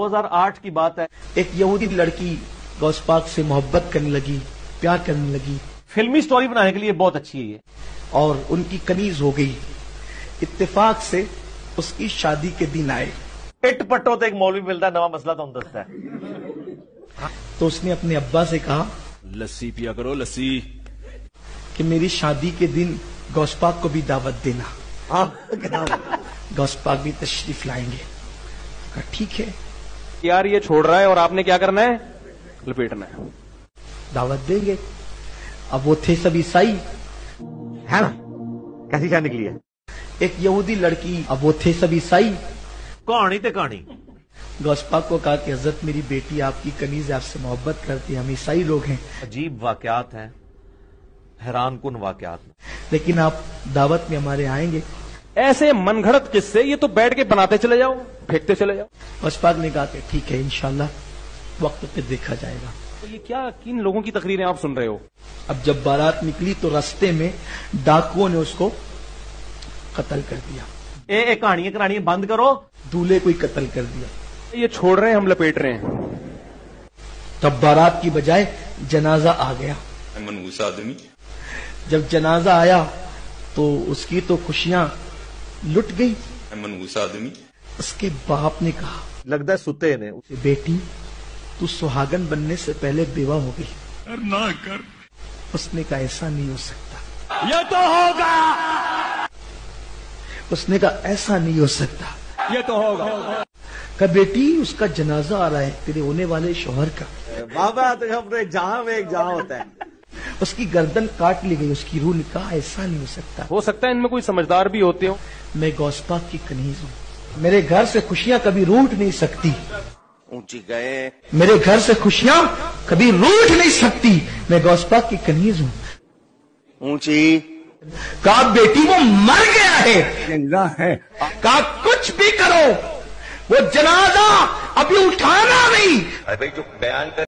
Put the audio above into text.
2008 की बात है, एक यहूदी लड़की गौस पाक से मोहब्बत करने लगी, प्यार करने लगी फिल्मी स्टोरी बनाने के लिए बहुत अच्छी है ये। और उनकी कनीज हो गई। इत्तेफाक से उसकी शादी के दिन आए इट पट्टो तो एक मौलवी मिलता है, नवा मसला तो हम दसता है। तो उसने अपने अब्बा से कहा लस्सी पिया करो लस्सी। कि मेरी शादी के दिन गौस पाक को भी दावत देना। गौस पाक भी तशरीफ लाएंगे। कहा ठीक है, यार ये छोड़ रहा है और आपने क्या करना है, लपेटना है। दावत देंगे। अब वो थे सब ईसाई है ना, कैसी क्या निकली है एक यहूदी लड़की, अब वो थे सब ईसाई। कहानी ते कहानी। गौस पाक को कहा कि हजरत मेरी बेटी आपकी कनीज आपसे मोहब्बत करती है, हम ईसाई लोग हैं, अजीब वाकयात हैं, हैरान कुन वाकयात। लेकिन आप दावत में हमारे आएंगे। ऐसे मनगढ़ंत किस्से ये तो बैठ के बनाते चले जाओ, फेंकते चले जाओ। गौस पाक ने कहा कि ठीक है, इंशाल्लाह वक्त पे देखा जाएगा। तो ये क्या, किन लोगों की तकरीरें आप सुन रहे हो? अब जब बारात निकली तो रास्ते में डाकुओं ने उसको कत्ल कर दिया। ए कहानियां बंद करो। दूल्हे को ही कत्ल कर दिया। ये छोड़ रहे हैं, हम लपेट रहे हैं। तब बारात की बजाय जनाजा आ गया। मनहूस आदमी। जब जनाजा आया तो उसकी तो खुशियां लुट गई। मनहूस आदमी। उसके बाप ने कहा, लगता है सुते ने, बेटी तू सुहागन बनने से पहले बेवा हो गई। ना कर। उसने कहा ऐसा नहीं हो सकता। ये तो होगा, उसने कहा ऐसा नहीं हो सकता। ये तो होगा। कहा बेटी उसका जनाजा आ रहा है तेरे होने वाले शौहर का। बाबा तो अपने जहां में एक जहां होता है। उसकी गर्दन काट ली गई। उसकी रूह ने कहा ऐसा नहीं हो सकता। हो सकता है इनमें कोई समझदार भी होते हो। मैं गौस पाक की कनीज हूँ, मेरे घर से खुशियां कभी रूठ नहीं सकती। ऊंची गए। मेरे घर से खुशियां कभी रूठ नहीं सकती। मैं गौस पाक की कनीज हूँ। ऊंची। कहा बेटी वो मर गया है। जिंदा है। कहा कुछ भी करो, वो जनाजा अभी उठाना नहीं। अरे भाई जो बयान कर